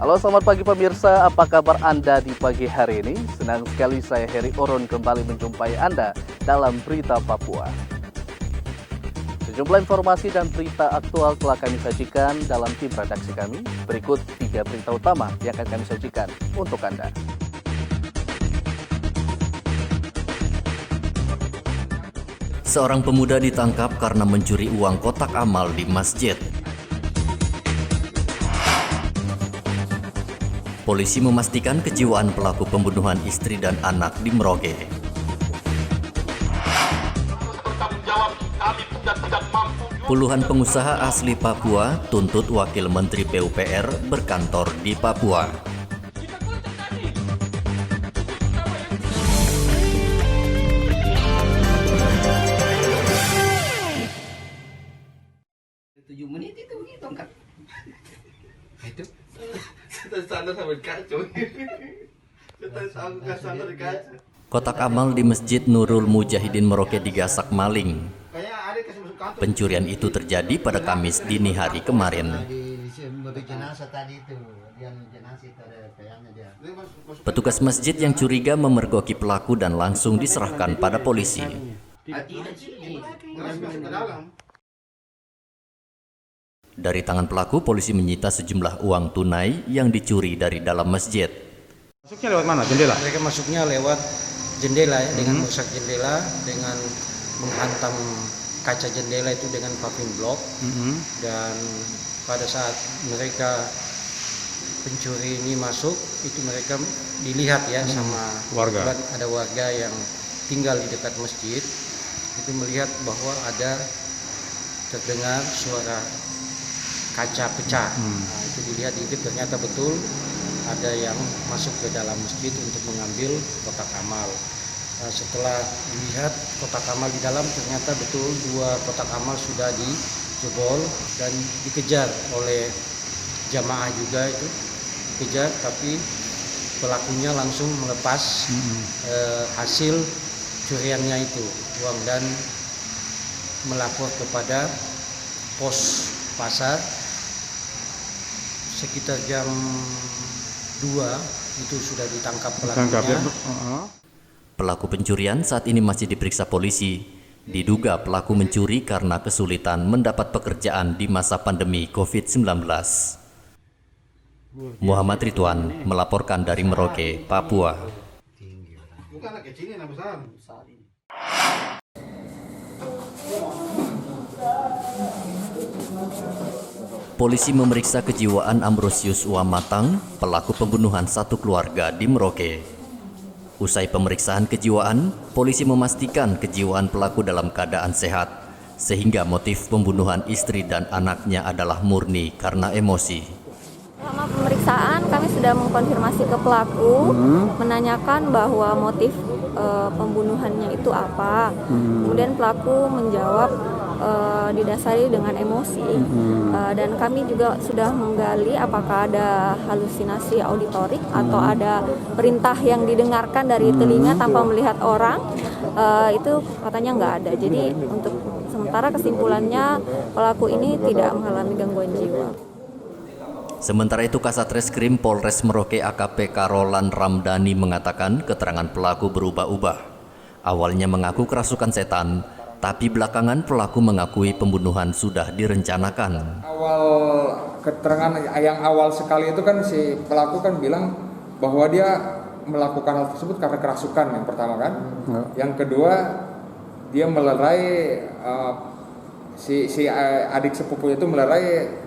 Halo, selamat pagi pemirsa, apa kabar Anda di pagi hari ini? Senang sekali saya Heri Oron kembali menjumpai Anda dalam Berita Papua. Sejumlah informasi dan berita aktual telah kami sajikan dalam tim redaksi kami. Berikut 3 berita utama yang akan kami sajikan untuk Anda. Seorang pemuda ditangkap karena mencuri uang kotak amal di masjid. Polisi memastikan kejiwaan pelaku pembunuhan istri dan anak di Merauke. Puluhan pengusaha asli Papua tuntut Wakil Menteri PUPR berkantor di Papua. Kotak amal di Masjid Nurul Mujahidin Merauke digasak maling. Pencurian itu terjadi pada Kamis dini hari kemarin. Petugas masjid yang curiga memergoki pelaku dan langsung diserahkan pada polisi. Dari tangan pelaku, polisi menyita sejumlah uang tunai yang dicuri dari dalam masjid. Masuknya lewat mana? Jendela? Mereka masuknya lewat jendela ya, dengan merusak jendela, dengan menghantam kaca jendela itu dengan paving block. Dan pada saat mereka pencuri ini masuk, itu mereka dilihat ya sama warga. Ada warga yang tinggal di dekat masjid, itu melihat bahwa ada terdengar suara kaca pecah. Nah, itu dilihat, itu ternyata betul ada yang masuk ke dalam masjid untuk mengambil kotak amal. Nah, setelah dilihat kotak amal di dalam, ternyata betul 2 kotak amal sudah dijebol dan dikejar oleh jamaah juga, itu dikejar, tapi pelakunya langsung melepas hasil curiannya itu, uang, dan melapor kepada pos pasar. Sekitar jam 2 itu sudah ditangkap pelakunya. Pelaku pencurian saat ini masih diperiksa polisi. Diduga pelaku mencuri karena kesulitan mendapat pekerjaan di masa pandemi COVID-19. Muhammad Ridwan melaporkan dari Merauke, Papua. Polisi memeriksa kejiwaan Ambrosius Wamatang, pelaku pembunuhan satu keluarga di Merauke. Usai pemeriksaan kejiwaan, polisi memastikan kejiwaan pelaku dalam keadaan sehat, sehingga motif pembunuhan istri dan anaknya adalah murni karena emosi. Selama pemeriksaan kami sudah mengkonfirmasi ke pelaku, menanyakan bahwa motif pembunuhannya itu apa. Kemudian pelaku menjawab didasari dengan emosi, dan kami juga sudah menggali apakah ada halusinasi auditorik atau ada perintah yang didengarkan dari telinga tanpa melihat orang. Itu katanya nggak ada. Jadi untuk sementara kesimpulannya pelaku ini tidak mengalami gangguan jiwa. Sementara itu, Kasat Reskrim Polres Merauke AKP Karolan Ramdhani mengatakan keterangan pelaku berubah-ubah. Awalnya mengaku kerasukan setan, tapi belakangan pelaku mengakui pembunuhan sudah direncanakan. Awal keterangan yang awal sekali itu kan si pelaku kan bilang bahwa dia melakukan hal tersebut karena kerasukan, yang pertama kan. Yang kedua, dia melerai si adik sepupunya itu melerai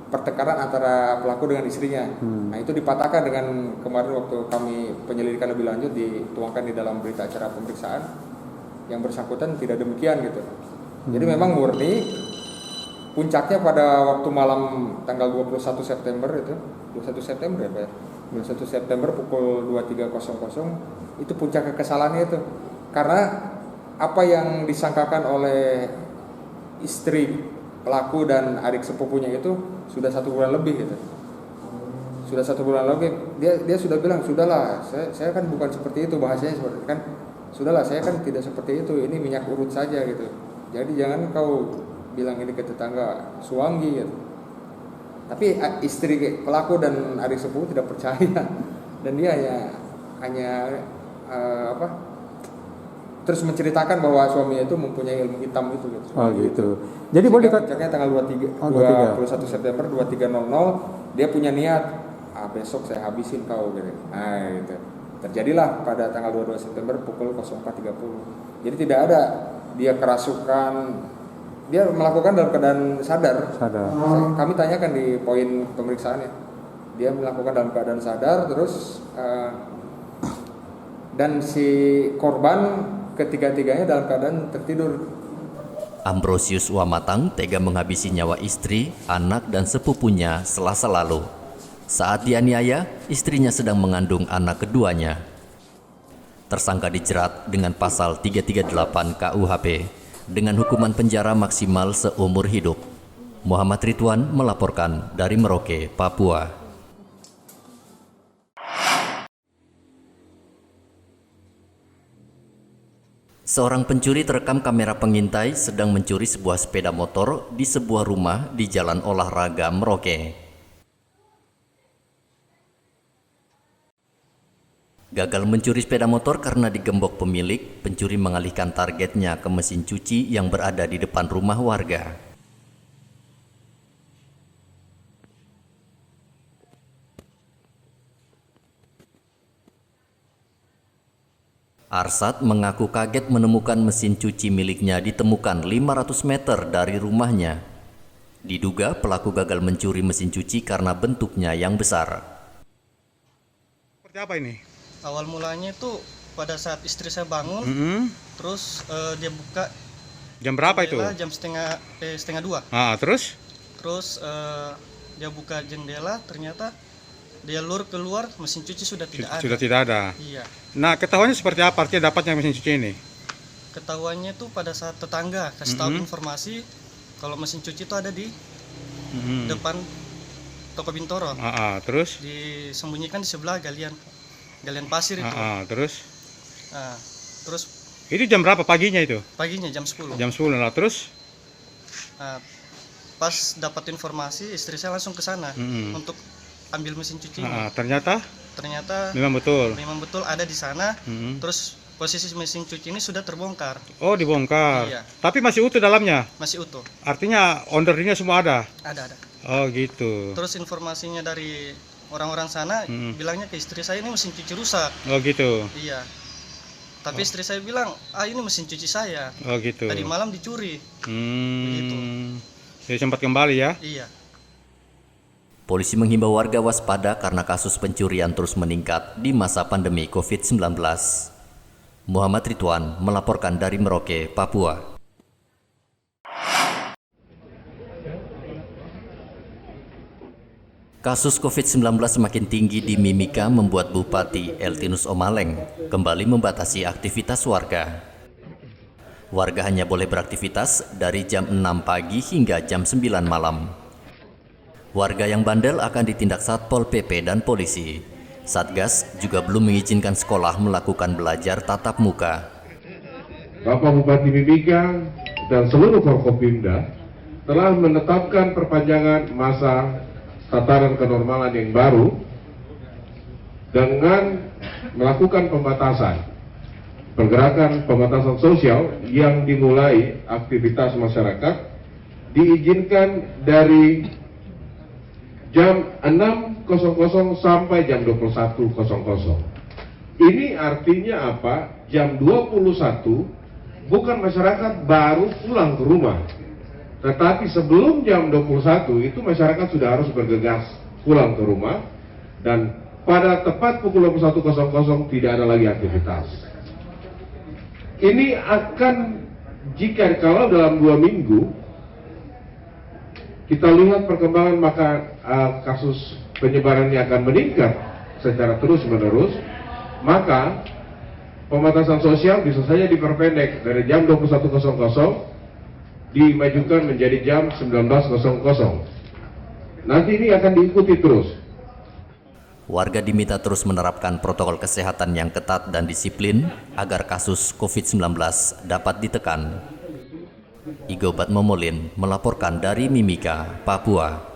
pertengkaran antara pelaku dengan istrinya. Nah, itu dipatahkan dengan kemarin waktu kami penyelidikan lebih lanjut dituangkan di dalam berita acara pemeriksaan. Yang bersangkutan tidak demikian gitu. Jadi memang murni. Puncaknya pada waktu malam tanggal 21 September itu, 21 September ya Pak ya? 21 September pukul 23.00 itu puncak kekesalannya itu. Karena apa yang disangkakan oleh istri pelaku dan adik sepupunya itu sudah 1 bulan lebih gitu. Sudah 1 bulan lebih dia sudah bilang, sudahlah, saya kan bukan seperti itu, bahasanya seperti kan, sudahlah, saya kan tidak seperti itu, ini minyak urut saja gitu. Jadi jangan kau bilang ini ke tetangga suwangi gitu. Tapi istri pelaku dan adik sepupu tidak percaya, dan dia hanya terus menceritakan bahwa suaminya itu mempunyai ilmu hitam itu gitu. Oh gitu. Jadi boleh puncaknya tanggal 21 September 23.00 dia punya niat, besok saya habisin kau gitu. Nah, gitu. Terjadilah pada tanggal 22 September pukul 04.30. Jadi tidak ada dia kerasukan, dia melakukan dalam keadaan sadar. Kami tanyakan di poin pemeriksaannya, dia melakukan dalam keadaan sadar, terus dan si korban ketiga-tiganya dalam keadaan tertidur. Ambrosius Wamatang tega menghabisi nyawa istri, anak, dan sepupunya Selasa lalu. Saat dianiaya, istrinya sedang mengandung anak keduanya. Tersangka dijerat dengan pasal 338 KUHP dengan hukuman penjara maksimal seumur hidup. Muhammad Ridwan melaporkan dari Merauke, Papua. Seorang pencuri terekam kamera pengintai sedang mencuri sebuah sepeda motor di sebuah rumah di Jalan Olahraga Merauke. Gagal mencuri sepeda motor karena digembok pemilik, pencuri mengalihkan targetnya ke mesin cuci yang berada di depan rumah warga. Arsad mengaku kaget menemukan mesin cuci miliknya ditemukan 500 meter dari rumahnya. Diduga pelaku gagal mencuri mesin cuci karena bentuknya yang besar. Seperti apa ini? Awal mulanya itu pada saat istri saya bangun, terus dia buka. Jam berapa itu? Jam setengah 2. Terus? Terus dia buka jendela, ternyata dia lur keluar, mesin cuci sudah tidak ada. Sudah tidak ada. Iya. Nah, ketahuannya seperti apa artinya dapatnya mesin cuci ini? Ketahuannya itu pada saat tetangga kasih tahu informasi kalau mesin cuci itu ada di depan toko Bintoro. Terus? Disembunyikan di sebelah galian pasir itu. Terus? Terus Itu jam berapa paginya itu? paginya jam 10. Jam 10 lah. Terus? Pas dapat informasi, istri saya langsung ke sana untuk ambil mesin cuci. Ternyata memang betul ada di sana. Terus posisi mesin cuci ini sudah terbongkar. Oh, dibongkar. Iya. Tapi masih utuh dalamnya? Masih utuh. Artinya ordernya semua ada? Ada. Oh gitu. Terus informasinya dari orang-orang sana bilangnya ke istri saya, ini mesin cuci rusak. Oh gitu. Iya. Tapi istri saya bilang, ini mesin cuci saya. Oh gitu. Tadi malam dicuri. Begitu. Jadi sempat kembali ya? Iya. Polisi menghimbau warga waspada karena kasus pencurian terus meningkat di masa pandemi COVID-19. Muhammad Ridwan melaporkan dari Merauke, Papua. Kasus COVID-19 semakin tinggi di Mimika membuat Bupati Eltinus Omaleng kembali membatasi aktivitas warga. Warga hanya boleh beraktivitas dari jam 6 pagi hingga jam 9 malam. Warga yang bandel akan ditindak Satpol PP dan polisi. Satgas juga belum mengizinkan sekolah melakukan belajar tatap muka. Bapak Bupati Mimika dan seluruh Forkopimda telah menetapkan perpanjangan masa tataran kenormalan yang baru dengan melakukan pembatasan sosial yang dimulai aktivitas masyarakat diizinkan dari jam 6.00 sampai jam 21.00. Ini artinya apa? Jam 21 bukan masyarakat baru pulang ke rumah, tetapi sebelum jam 21 itu masyarakat sudah harus bergegas pulang ke rumah, dan pada tepat pukul 21.00 tidak ada lagi aktivitas. Ini akan, jika kalau dalam 2 minggu kita lihat perkembangan, maka kasus penyebarannya akan meningkat secara terus-menerus, maka pembatasan sosial bisa saja diperpendek dari jam 21.00 dimajukan menjadi jam 19.00. Nanti ini akan diikuti terus. Warga diminta terus menerapkan protokol kesehatan yang ketat dan disiplin agar kasus COVID-19 dapat ditekan. Igobat Momolin melaporkan dari Mimika, Papua.